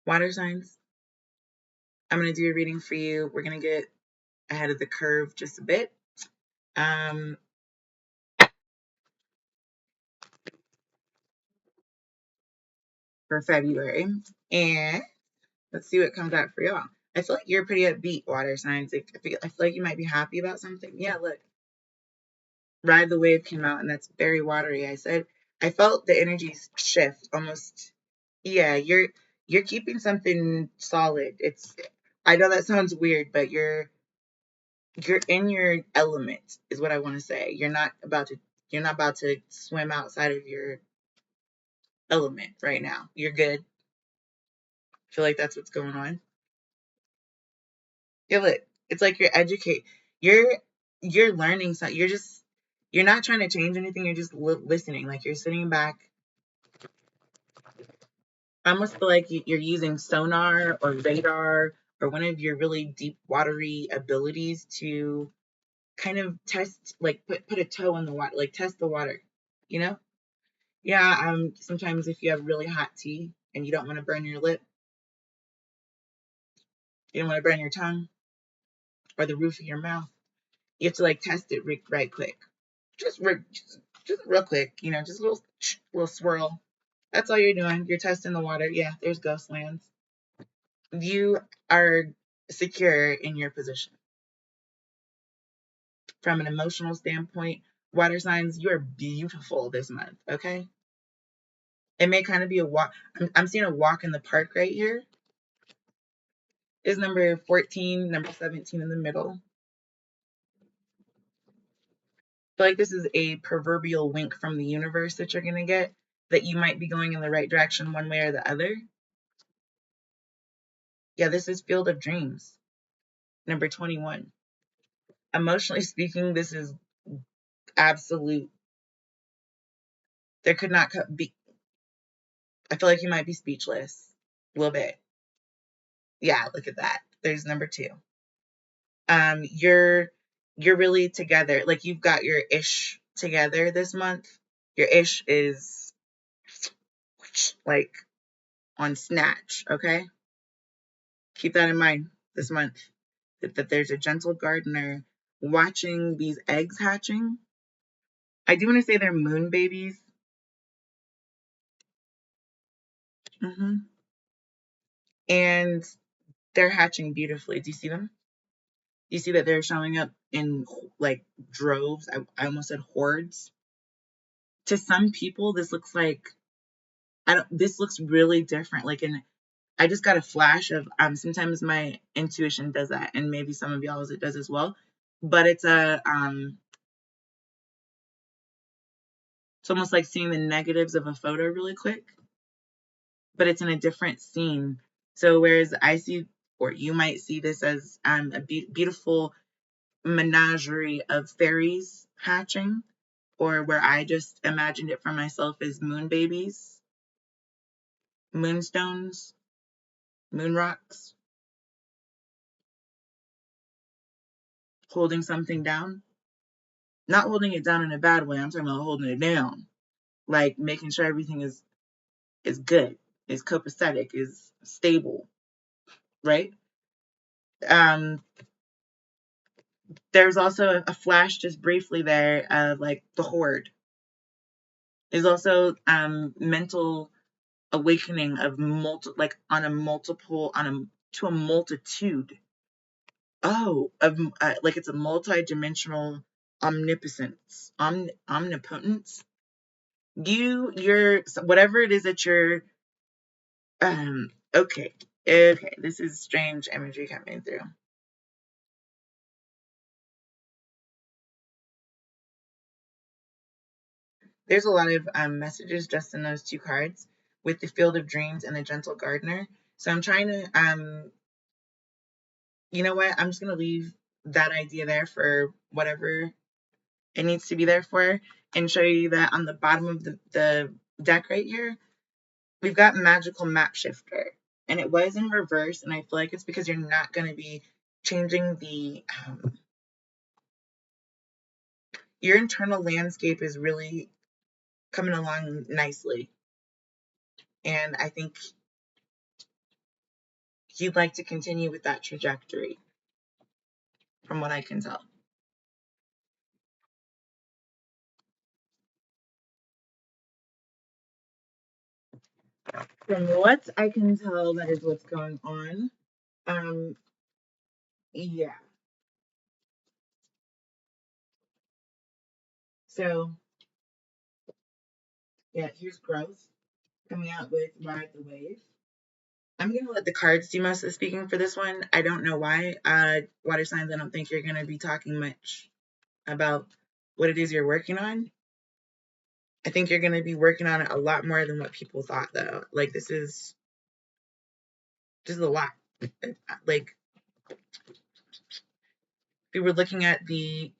Water signs, I'm going to do a reading for you. We're going to get ahead of the curve just a bit. Um, for February. And let's see what comes out for y'all. I feel like you're pretty upbeat, water signs. Like, I feel like you might be happy about something. Yeah, look. Ride the Wave came out, and that's very watery. I felt the energies shift almost. Yeah, you're keeping something solid. I know that sounds weird, but you're in your element is what I want to say. You're not about to swim outside of your element right now. You're good. I feel like that's what's going on. Yeah, look, it's like you're you're learning something. You're not trying to change anything. You're just listening. Like you're sitting back. I almost feel like you're using sonar or radar or one of your really deep watery abilities to kind of test, like put a toe in the water, like test the water. You know? Yeah. Sometimes if you have really hot tea and you don't want to burn your lip, you don't want to burn your tongue or the roof of your mouth, you have to like test it right quick. Just real quick, just a little swirl. That's all you're doing. You're testing the water. Yeah, there's ghost lands. You are secure in your position. From an emotional standpoint, water signs, you are beautiful this month, okay? It may kind of be a walk. I'm seeing a walk in the park right here. Is number 14, number 17 in the middle. I feel like this is a proverbial wink from the universe that you're going to get, that you might be going in the right direction one way or the other. Yeah, this is Field of Dreams, number 21. Emotionally speaking, this is absolute. There could not be. I feel like you might be speechless a little bit. Yeah, look at that. There's number 2. You're really together. Like you've got your ish together this month. Your ish is like on snatch. Okay, keep that in mind this month. That there's a gentle gardener watching these eggs hatching. I do want to say they're moon babies. And they're hatching beautifully. Do you see them? Do you see that they're showing up in like droves? I almost said hordes. To some people, this looks like I don't. This looks really different. I just got a flash of. Sometimes my intuition does that, and maybe some of y'all's it does as well. But it's almost like seeing the negatives of a photo really quick, but it's in a different scene. So whereas I see, or you might see this as a beautiful menagerie of fairies hatching, or where I just imagined it for myself as moon babies, moonstones, moon rocks, holding something down. Not holding it down in a bad way. I'm talking about holding it down, like making sure everything is good, is copacetic, is stable, right? Um, there's also a flash just briefly there of like the horde. There's also mental awakening of like on a multiple on a to a multitude. Oh, of like it's a multi-dimensional omnipotence, omnipotence. You're whatever it is that you're. Okay, okay. This is strange imagery coming through. There's a lot of messages just in those 2 cards with the Field of Dreams and the Gentle Gardener. So I'm trying to you know what? I'm just gonna leave that idea there for whatever it needs to be there for, and show you that on the bottom of the deck right here, we've got Magical Map Shifter. And it was in reverse, and I feel like it's because you're not going to be changing your internal landscape is really coming along nicely. And I think you'd like to continue with that trajectory, from what I can tell. From what I can tell, that is what's going on. Um, yeah. So, yeah, here's growth coming out with ride the wave. I'm gonna let the cards do most of the speaking for this one. I don't know why. Water signs, I don't think you're gonna be talking much about what it is you're working on. I think you're gonna be working on it a lot more than what people thought, though. Like this is a lot. Like we were looking at the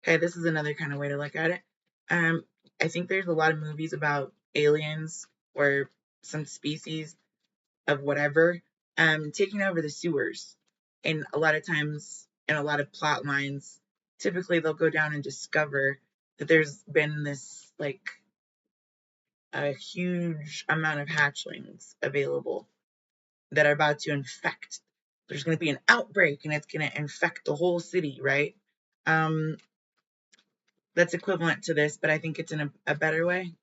okay, this is another kind of way to look at it. Um, I think there's a lot of movies about aliens or some species of whatever taking over the sewers. And a lot of times in a lot of plot lines, typically they'll go down and discover that there's been this like a huge amount of hatchlings available that are about to infect. There's going to be an outbreak and it's going to infect the whole city, right? Um, that's equivalent to this, but I think it's in a better way.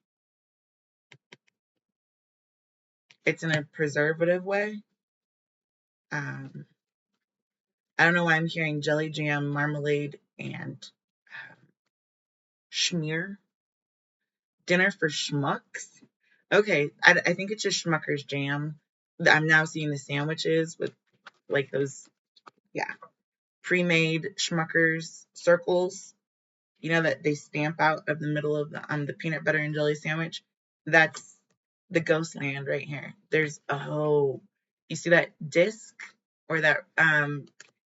It's in a preservative way. Um, I don't know why I'm hearing jelly jam, marmalade, and schmear. Dinner for schmucks. Okay, I think it's just Schmucker's jam. I'm now seeing the sandwiches with like those, yeah, pre-made Schmucker's circles. You know that they stamp out of the middle of the peanut butter and jelly sandwich. That's the ghost land right here. There's you see that disc or that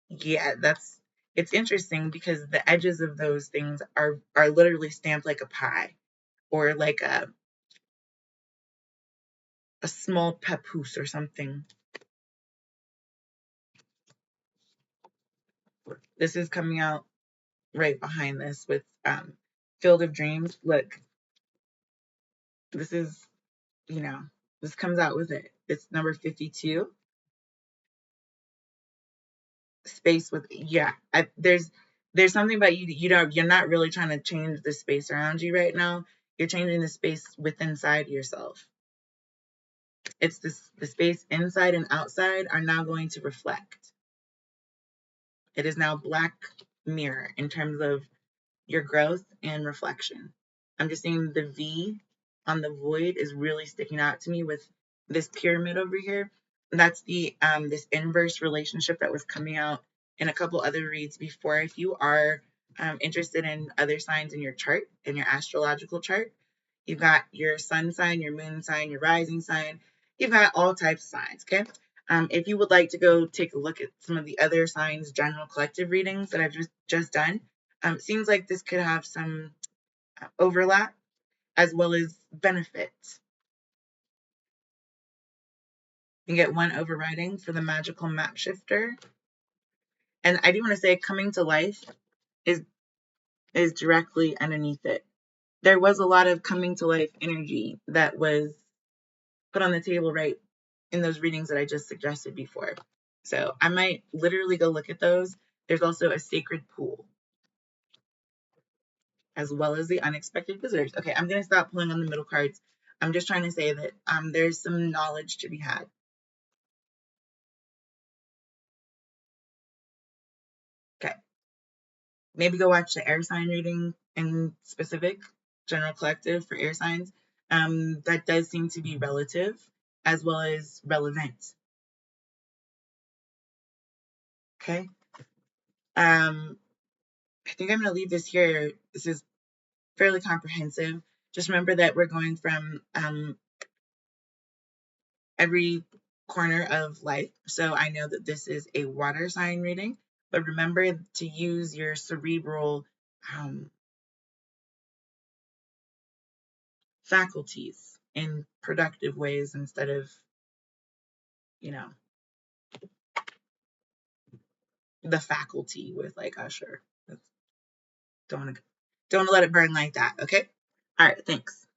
yeah, that's it's interesting because the edges of those things are literally stamped like a pie or like a small papoose or something. This is coming out right behind this with Field of Dreams. Look, this is, you know, this comes out with it. It's number 52. Space with yeah. There's something about you're not really trying to change the space around you right now. You're changing the space within inside yourself. It's the space inside and outside are now going to reflect. It is now black mirror in terms of your growth and reflection. I'm just seeing the V on the void is really sticking out to me with this pyramid over here. That's the this inverse relationship that was coming out in a couple other reads before. If you are interested in other signs in your chart, in your astrological chart, you've got your sun sign, your moon sign, your rising sign. You've got all types of signs, okay? If you would like to go take a look at some of the other signs, general collective readings that I've just done, it seems like this could have some overlap as well as benefits. You get one overriding for the magical map shifter. And I do want to say coming to life is directly underneath it. There was a lot of coming to life energy that was put on the table right in those readings that I just suggested before. So I might literally go look at those. There's also a sacred pool as well as the unexpected visitors. Okay, I'm going to stop pulling on the middle cards. I'm just trying to say that there's some knowledge to be had. Okay, maybe go watch the air sign reading in specific, general collective for air signs. That does seem to be relative as well as relevant. Okay. I think I'm going to leave this here. This is fairly comprehensive. Just remember that we're going from every corner of life. So I know that this is a water sign reading, but remember to use your cerebral faculties in productive ways instead of, you know, the faculty with like Usher. Don't want to let it burn like that. Okay. All right. Thanks.